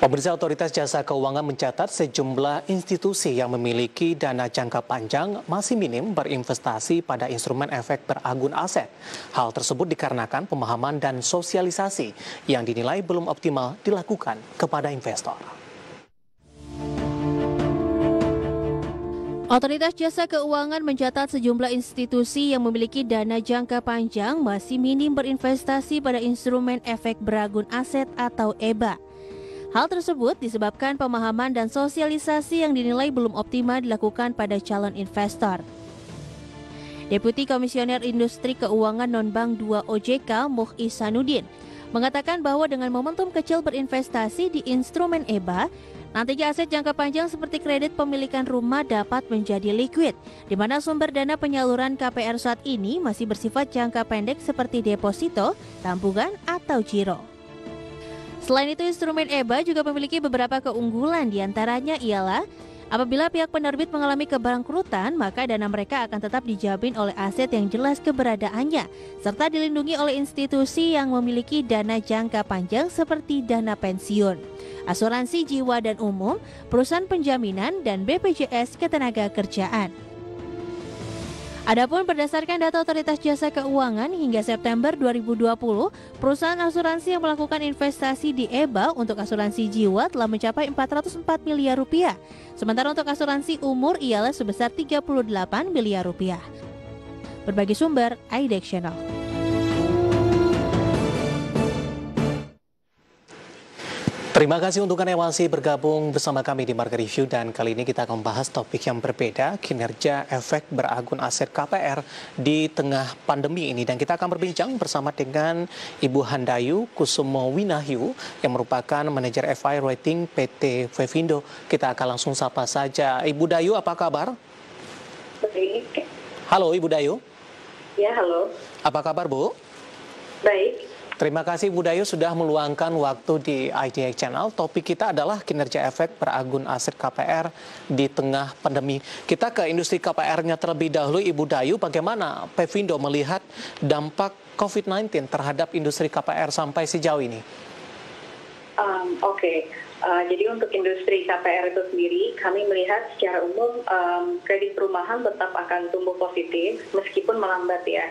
Pemirsa, Otoritas Jasa Keuangan mencatat sejumlah institusi yang memiliki dana jangka panjang masih minim berinvestasi pada instrumen efek beragun aset. Hal tersebut dikarenakan pemahaman dan sosialisasi yang dinilai belum optimal dilakukan kepada investor. Otoritas Jasa Keuangan mencatat sejumlah institusi yang memiliki dana jangka panjang masih minim berinvestasi pada instrumen efek beragun aset atau EBA. Hal tersebut disebabkan pemahaman dan sosialisasi yang dinilai belum optimal dilakukan pada calon investor. Deputi Komisioner Industri Keuangan Non-Bank 2 OJK Muh Ihsanuddin mengatakan bahwa dengan momentum kecil berinvestasi di instrumen EBA, nantinya aset jangka panjang seperti kredit pemilikan rumah dapat menjadi liquid, di mana sumber dana penyaluran KPR saat ini masih bersifat jangka pendek seperti deposito, tabungan, atau giro. Selain itu, instrumen EBA juga memiliki beberapa keunggulan, diantaranya ialah apabila pihak penerbit mengalami kebangkrutan, maka dana mereka akan tetap dijamin oleh aset yang jelas keberadaannya, serta dilindungi oleh institusi yang memiliki dana jangka panjang seperti dana pensiun, asuransi jiwa dan umum, perusahaan penjaminan, dan BPJS Ketenagakerjaan. Adapun berdasarkan data Otoritas Jasa Keuangan hingga September 2020, perusahaan asuransi yang melakukan investasi di EBA untuk asuransi jiwa telah mencapai 404 miliar rupiah. Sementara untuk asuransi umur ialah sebesar 38 miliar rupiah. Berbagi sumber, IDEX Channel. Terima kasih untuk Anda yang masih bergabung bersama kami di Market Review, dan kali ini kita akan membahas topik yang berbeda, kinerja efek beragun aset KPR di tengah pandemi ini. Dan kita akan berbincang bersama dengan Ibu Handayu Kusumo Winahyu yang merupakan manajer FI Rating PT Fevindo. Kita akan langsung sapa saja. Ibu Dayu, apa kabar? Baik. Halo Ibu Dayu. Ya, halo. Apa kabar Bu? Baik. Terima kasih Bu Dayu sudah meluangkan waktu di IDEX Channel. Topik kita adalah kinerja efek beragun aset KPR di tengah pandemi. Kita ke industri KPR-nya terlebih dahulu, Ibu Dayu. Bagaimana Fevindo melihat dampak COVID-19 terhadap industri KPR sampai sejauh ini? Oke. Jadi untuk industri KPR itu sendiri, kami melihat secara umum kredit perumahan tetap akan tumbuh positif meskipun melambat ya.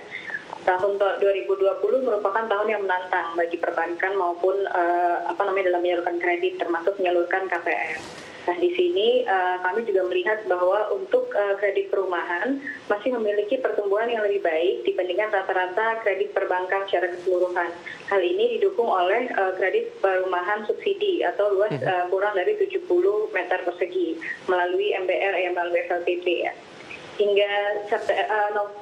Tahun 2020 merupakan tahun yang menantang bagi perbankan maupun dalam menyalurkan kredit, termasuk menyalurkan KPR. Nah, di sini kami juga melihat bahwa untuk kredit perumahan masih memiliki pertumbuhan yang lebih baik dibandingkan rata-rata kredit perbankan secara keseluruhan. Hal ini didukung oleh kredit perumahan subsidi atau luas kurang dari 70 meter persegi melalui MBR yang melalui FLPP ya. Hingga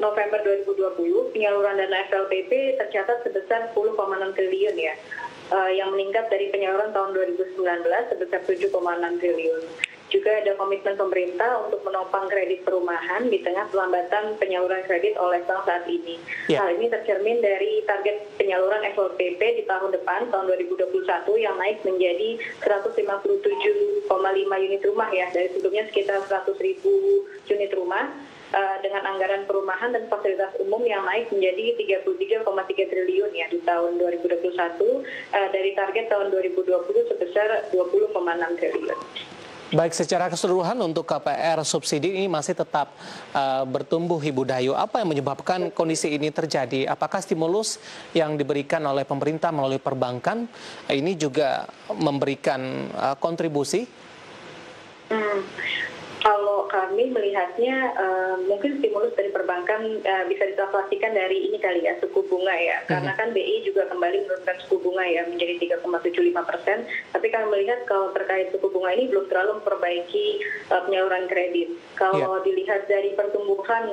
November 2020, penyaluran dana FLPP tercatat sebesar 10,6 triliun ya, yang meningkat dari penyaluran tahun 2019 sebesar 7,6 triliun. Juga ada komitmen pemerintah untuk menopang kredit perumahan di tengah pelambatan penyaluran kredit oleh bank saat ini. Hal ini tercermin dari target penyaluran FLPP di tahun depan, tahun 2021, yang naik menjadi 157,5 unit rumah ya, dari sebelumnya sekitar 100.000 unit rumah, dengan anggaran perumahan dan fasilitas umum yang naik menjadi 33,3 triliun ya di tahun 2021, dari target tahun 2020 sebesar 20,6 triliun. Baik, secara keseluruhan untuk KPR subsidi ini masih tetap bertumbuh, Ibu Dayu. Apa yang menyebabkan kondisi ini terjadi? Apakah stimulus yang diberikan oleh pemerintah melalui perbankan ini juga memberikan kontribusi? Kalau kami melihatnya mungkin stimulus dari perbankan bisa ditranslasikan dari ini kali ya, suku bunga ya. Karena kan BI juga kembali menurunkan suku bunga ya menjadi 3,75%. Tapi kami melihat kalau terkait suku bunga ini belum terlalu memperbaiki penyaluran kredit. Kalau dilihat dari pertumbuhan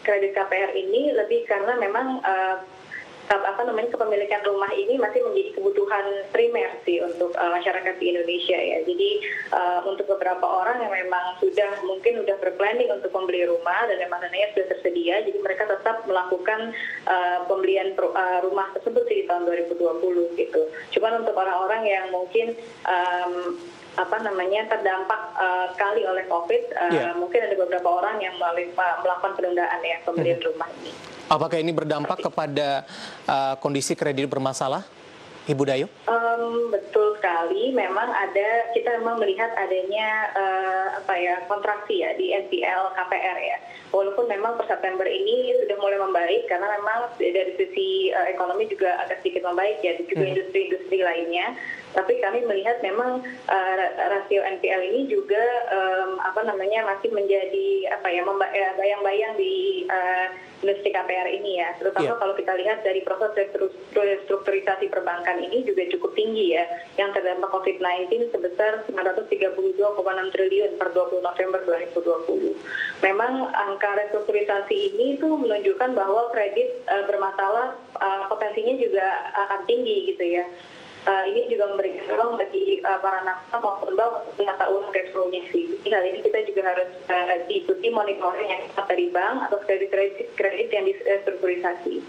kredit KPR ini lebih karena memang kepemilikan rumah ini masih menjadi kebutuhan primer sih untuk masyarakat di Indonesia ya. Jadi untuk beberapa orang yang memang mungkin sudah berplanning untuk membeli rumah dan memang dananya sudah tersedia, jadi mereka tetap melakukan pembelian rumah tersebut sih di tahun 2020 gitu. Cuman untuk orang-orang yang mungkin terdampak sekali oleh COVID, mungkin ada beberapa orang yang melakukan penundaan ya pembelian rumah ini. Apakah ini berdampak kepada kondisi kredit bermasalah? Ibu Dayu? Betul sekali, memang kita memang melihat adanya kontraksi ya di NPL KPR ya. Walaupun memang per September ini sudah mulai membaik karena memang dari sisi ekonomi juga agak sedikit membaik ya, juga industri-industri lainnya. Tapi kami melihat memang rasio NPL ini juga masih menjadi bayang-bayang di industri KPR ini ya, terutama kalau kita lihat dari proses restrukturisasi perbankan ini juga cukup tinggi ya, yang terdampak COVID-19 sebesar 932,6 triliun per 20 November 2020. Memang angka restrukturisasi ini tuh menunjukkan bahwa kredit bermasalah potensinya juga akan tinggi gitu ya. Ini juga memberikan ruang bagi para nasabah maupun bank untuk menata ulang cash flow-nya sih. Jadi kali ini kita juga harus diikuti monitoring yang ketat dari bank atau kredit yang distrukturisasi.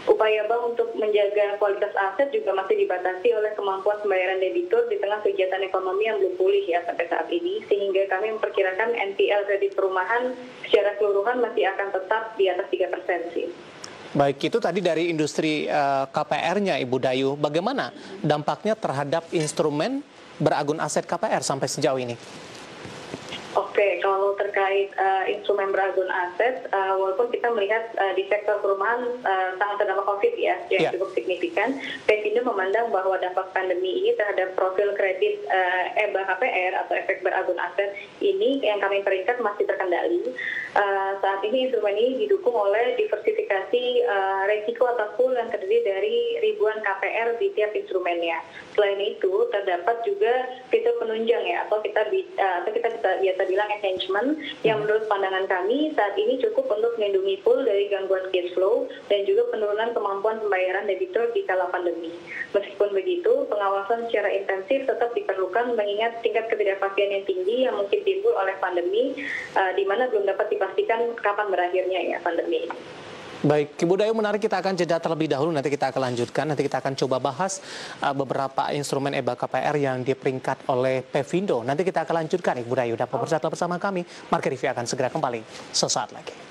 Upaya bank untuk menjaga kualitas aset juga masih dibatasi oleh kemampuan pembayaran debitur di tengah kegiatan ekonomi yang belum pulih ya sampai saat ini, sehingga kami memperkirakan NPL kredit perumahan secara keseluruhan masih akan tetap di atas 3% sih. Baik, itu tadi dari industri KPR-nya, Ibu Dayu. Bagaimana dampaknya terhadap instrumen beragun aset KPR sampai sejauh ini? Oke, kalau terkait instrumen beragun aset, walaupun kita melihat di sektor perumahan sangat terdampak COVID ya, yang cukup signifikan, Pevindo memandang bahwa dampak pandemi ini terhadap profil kredit EBA KPR atau efek beragun aset ini yang kami peringkat masih terkendali. Saat ini instrumen ini didukung oleh diversifikasi resiko atau pool yang terdiri dari ribuan KPR di tiap instrumennya. Selain itu, terdapat juga fitur penunjang ya, atau kita biasa bilang enhancement, yang menurut pandangan kami saat ini cukup untuk melindungi pool dari gangguan cash flow dan juga penurunan kemampuan pembayaran debitur di kala pandemi. Meskipun begitu, pengawasan secara intensif tetap diperlukan mengingat tingkat ketidakpastian yang tinggi yang mungkin timbul oleh pandemi, di mana belum dapat dipastikan kapan berakhirnya ya pandemi ini. Baik, Ibu Dayu, menarik, kita akan jeda terlebih dahulu, nanti kita akan lanjutkan, nanti kita akan coba bahas beberapa instrumen EBA KPR yang diperingkat oleh Pevindo. Nanti kita akan lanjutkan, Ibu Dayu, dan pemirsa bersama kami, Market Review akan segera kembali sesaat lagi.